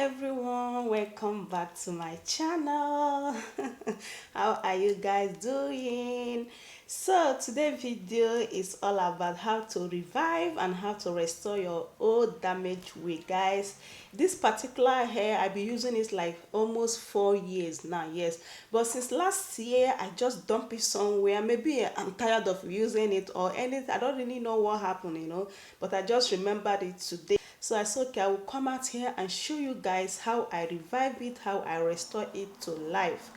everyone, welcome back to my channel. How are you guys doing? So today's video is all about how to revive and how to restore your old damaged wig, guys. This particular hair I've been using it like almost 4 years now, yes, but since last year I just dumped it somewhere. Maybe I'm tired of using it or anything. I don't really know what happened, but I just remembered it today. So I said, okay, I will come out here and show you guys how I revive it, how I restore it to life.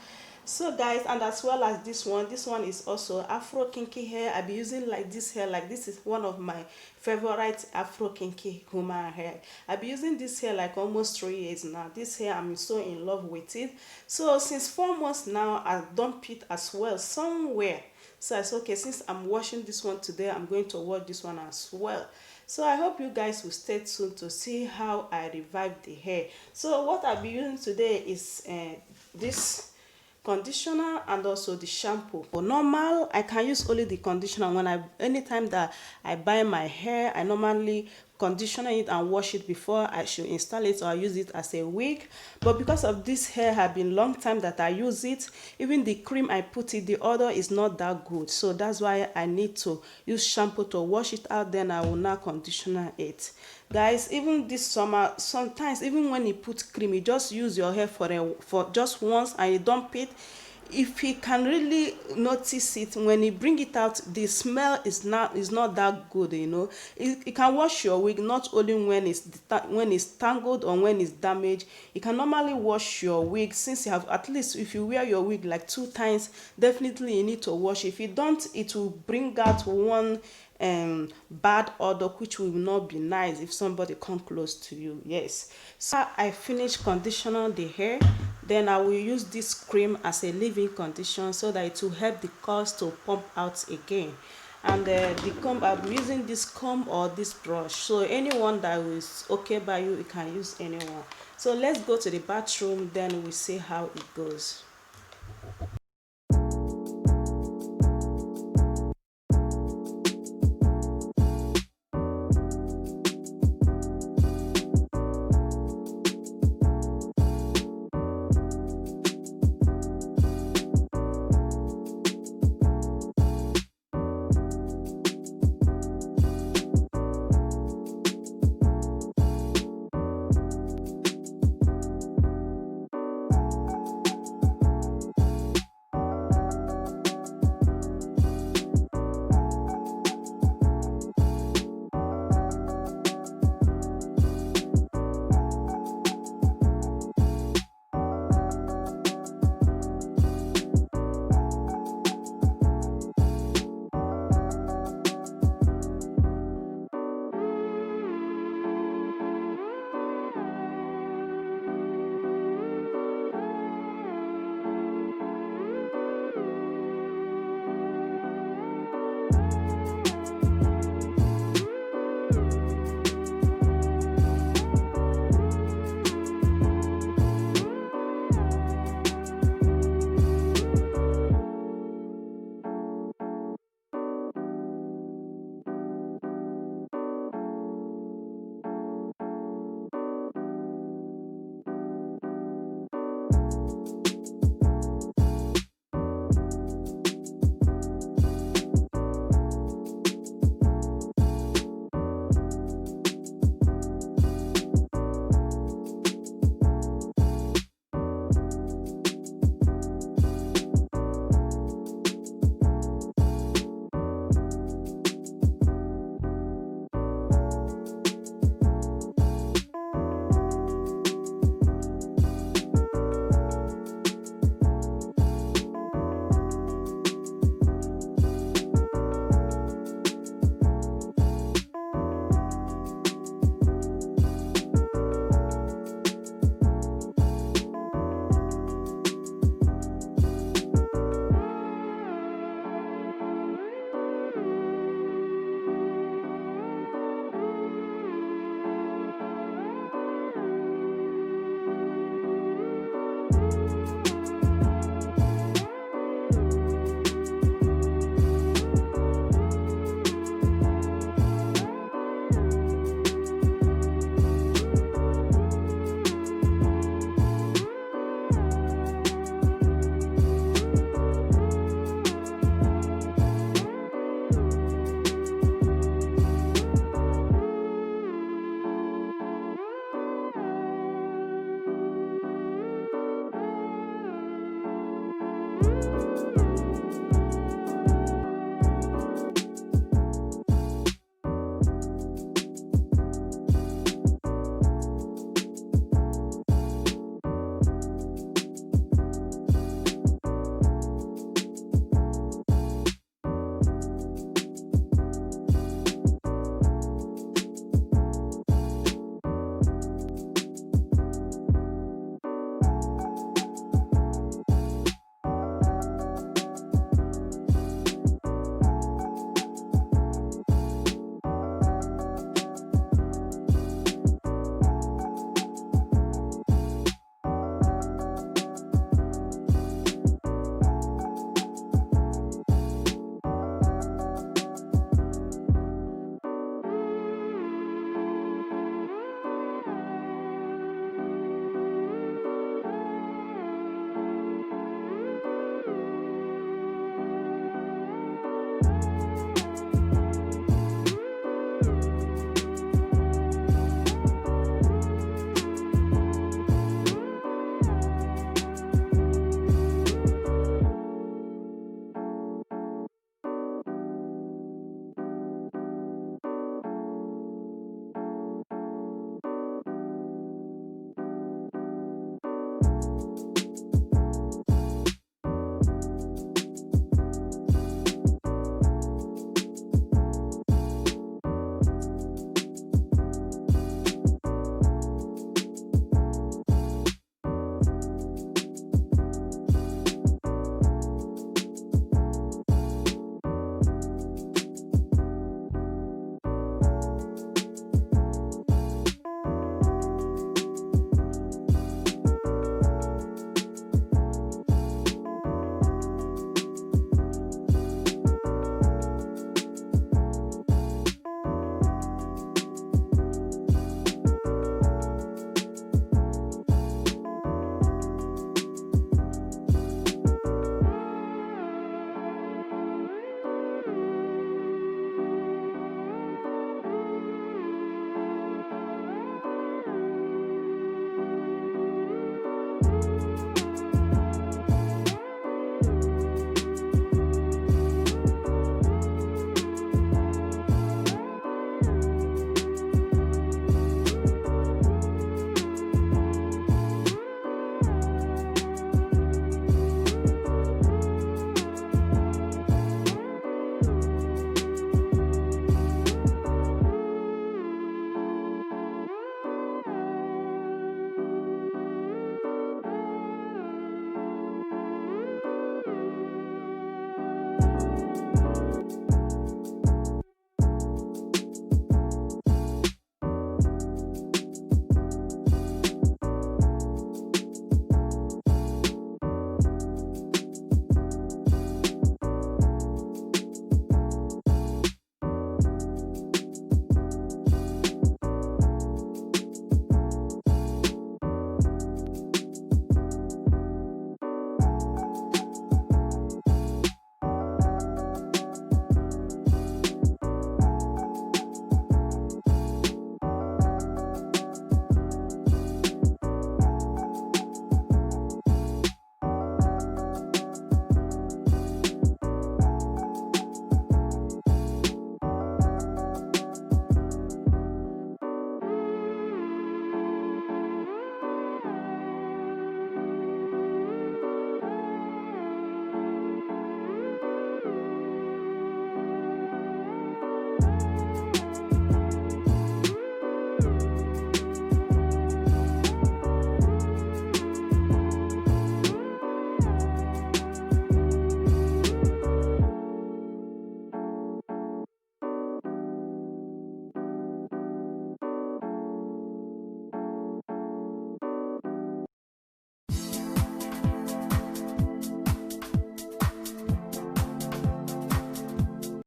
So guys, and as well as this one is also Afro kinky hair. I'll be using like this hair, like this is one of my favorite Afro kinky human hair. I'll be using this hair like almost 3 years now. This hair, I'm so in love with it. So since 4 months now, I dump it as well somewhere. So I said, okay, since I'm washing this one today, I'm going to wash this one as well. So I hope you guys will stay tuned to see how I revive the hair. So what I'll be using today is this conditioner and also the shampoo. For normal, I can use only the conditioner. Anytime that I buy my hair, I normally conditioner it and wash it before I should install it, or I use it as a wig. But because of this hair have been long time that I use it, even the cream I put it, the odor is not that good. So that's why I need to use shampoo to wash it out, then I will now conditioner it. Guys, even this summer, sometimes even when you put cream, you just use your hair for just once and you dump it. If you can really notice it, when you bring it out, the smell is not that good. It can wash your wig not only when it's tangled or when it's damaged. You can normally wash your wig, since you have, at least if you wear your wig like 2 times, definitely you need to wash. If you don't, it will bring out one bad odor, which will not be nice if somebody come close to you. Yes, so I finished conditioner the hair, then I will use this cream as a leave-in conditioner so that it will help the curls to pump out again. And the comb, I'm using this comb or this brush, so anyone that is okay by you, you can use anyone. So let's go to the bathroom, then we see how it goes.